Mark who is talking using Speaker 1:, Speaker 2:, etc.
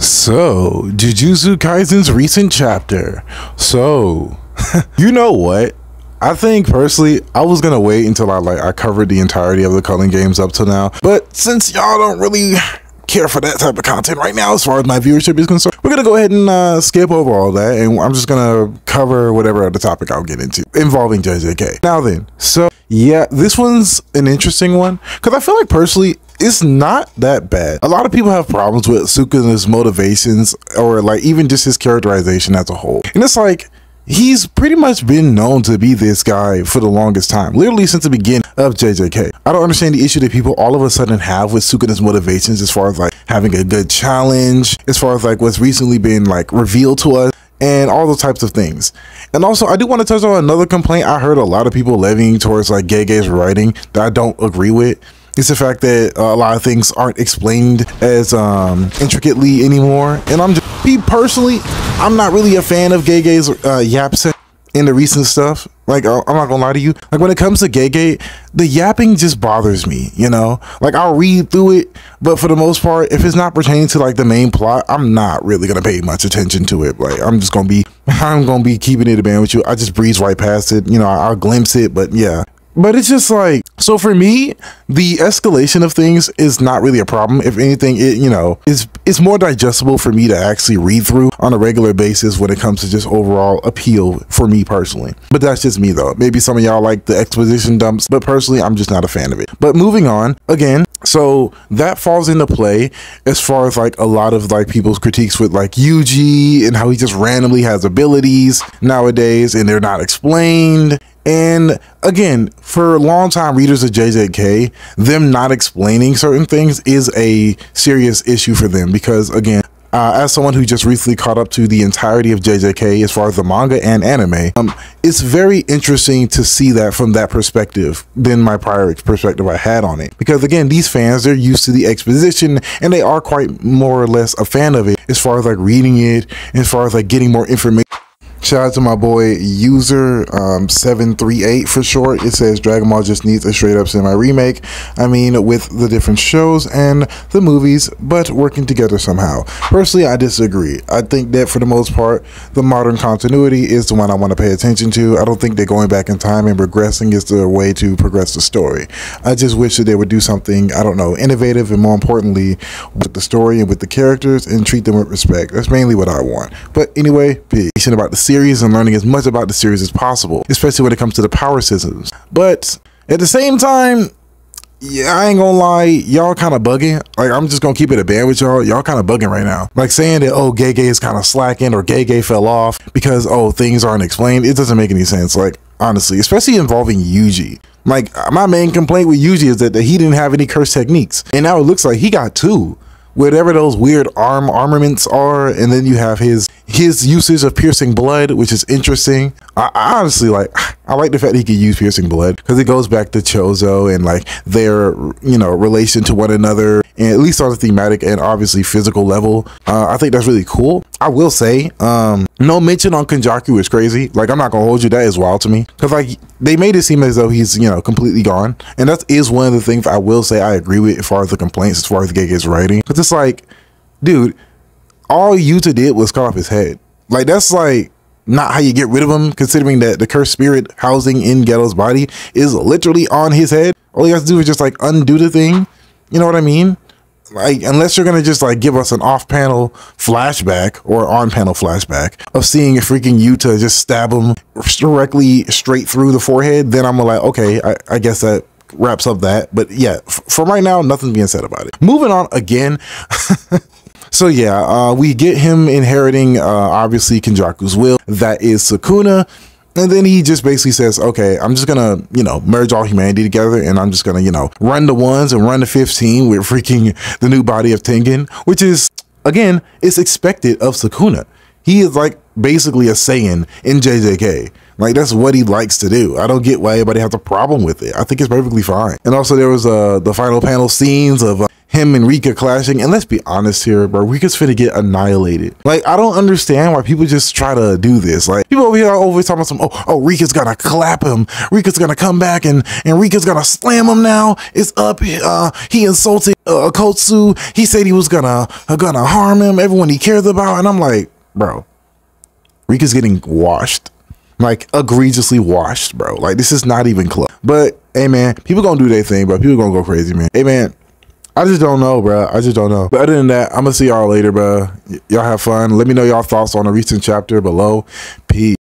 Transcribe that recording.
Speaker 1: So, Jujutsu Kaisen's recent chapter. So, you know what? I think personally, I was gonna wait until I covered the entirety of the Culling games up till now. But since y'all don't really care for that type of content right now, as far as my viewership is concerned, we're gonna go ahead and skip over all that, and I'm just gonna cover whatever other topic I'll get into involving JJK. Now then, so yeah, this one's an interesting one because I feel like personally, it's not that bad. A lot of people have problems with Sukuna's motivations or like even just his characterization as a whole. And it's like, he's pretty much been known to be this guy for the longest time, literally since the beginning of JJK. I don't understand the issue that people all of a sudden have with Sukuna's motivations as far as like having a good challenge, as far as like what's recently been like revealed to us, and all those types of things. And also, I do want to touch on another complaint I heard a lot of people levying towards like Gege's writing that I don't agree with. It's the fact that a lot of things aren't explained as intricately anymore. And me personally, I'm not really a fan of Gege's yap set in the recent stuff. Like, I'm not gonna lie to you. Like, when it comes to Gege, the yapping just bothers me, you know? Like, I'll read through it, but for the most part, if it's not pertaining to like the main plot, I'm not really gonna pay much attention to it. Like, I'm gonna be keeping it a band with you. I just breeze right past it. You know, I'll glimpse it, but yeah. But it's just like, so for me, the escalation of things is not really a problem. If anything, it, you know, it's more digestible for me to actually read through on a regular basis when it comes to just overall appeal for me personally. But that's just me though. Maybe some of y'all like the exposition dumps, but personally, I'm just not a fan of it. But moving on, again, so that falls into play as far as like a lot of like people's critiques with like Yuji and how he just randomly has abilities nowadays and they're not explained. And again, for longtime readers of JJK, them not explaining certain things is a serious issue for them because, again, as someone who just recently caught up to the entirety of JJK as far as the manga and anime, it's very interesting to see that from that perspective than my prior perspective I had on it. Because again, these fans, they're used to the exposition and they are quite more or less a fan of it as far as like reading it, as far as like getting more information. Shout out to my boy user 738 for short. It says Dragon Ball just needs a straight up semi remake. I mean, with the different shows and the movies, but working together somehow. Personally, I disagree. I think that for the most part, the modern continuity is the one I want to pay attention to. I don't think that going back in time and regressing is the way to progress the story. I just wish that they would do something, I don't know, innovative and more importantly with the story and with the characters and treat them with respect. That's mainly what I want. But anyway, peace. About the series and learning as much about the series as possible, especially when it comes to the power systems. But at the same time, yeah, I ain't gonna lie, y'all kind of bugging. Like, I'm just gonna keep it a band with y'all. Y'all kind of bugging right now. Like saying that, oh, Gege is kind of slacking or Gege fell off because, oh, things aren't explained. It doesn't make any sense. Like, honestly, especially involving Yuji. Like, my main complaint with Yuji is that he didn't have any curse techniques. And now it looks like he got two. Whatever those weird armaments are, and then you have his usage of piercing blood, which is interesting. I honestly like the fact that he could use piercing blood because it goes back to Chozo and like their, you know, relation to one another, and at least on a thematic and obviously physical level. I think that's really cool. I will say, no mention on Kenjaku is crazy. Like, I'm not gonna hold you, that is wild to me because like they made it seem as though he's, you know, completely gone, and that is one of the things I will say I agree with as far as the complaints, as far as Gege's writing, because it's like, dude, all Yuta did was cut off his head. Like, that's like not how you get rid of him, considering that the cursed spirit housing in Geto's body is literally on his head. All he has to do is just like undo the thing. You know what I mean? Like, unless you're gonna just like give us an off-panel flashback or on-panel flashback of seeing a freaking Yuta just stab him directly straight through the forehead, then I'm like, okay, I guess that wraps up that. But yeah, for right now, nothing's being said about it. Moving on again. So yeah, we get him inheriting obviously Kenjaku's will. That is Sukuna. And then he just basically says, okay, I'm just gonna, you know, merge all humanity together, and I'm just gonna, you know, run the ones and run the 15 with freaking the new body of Tengen, which is, again, it's expected of Sukuna. He is like basically a Saiyan in JJK. Like, that's what he likes to do. I don't get why anybody has a problem with it. I think it's perfectly fine. And also there was the final panel scenes of him and Rika clashing, and let's be honest here, bro, Rika's finna get annihilated. Like, I don't understand why people just try to do this. Like, people over here are always talking about some, oh, Rika's gonna clap him, Rika's gonna come back and Rika's gonna slam him now. It's up. He insulted Kotsu. He said he was gonna harm him, everyone he cares about, and I'm like, bro, Rika's getting washed. Like, egregiously washed, bro. Like, this is not even close. But hey, man, people gonna do their thing, bro. People gonna go crazy, man. Hey, man, I just don't know, bro. I just don't know. But other than that, I'm gonna see y'all later, bro. Y'all have fun. Let me know y'all thoughts on the recent chapter below. Peace.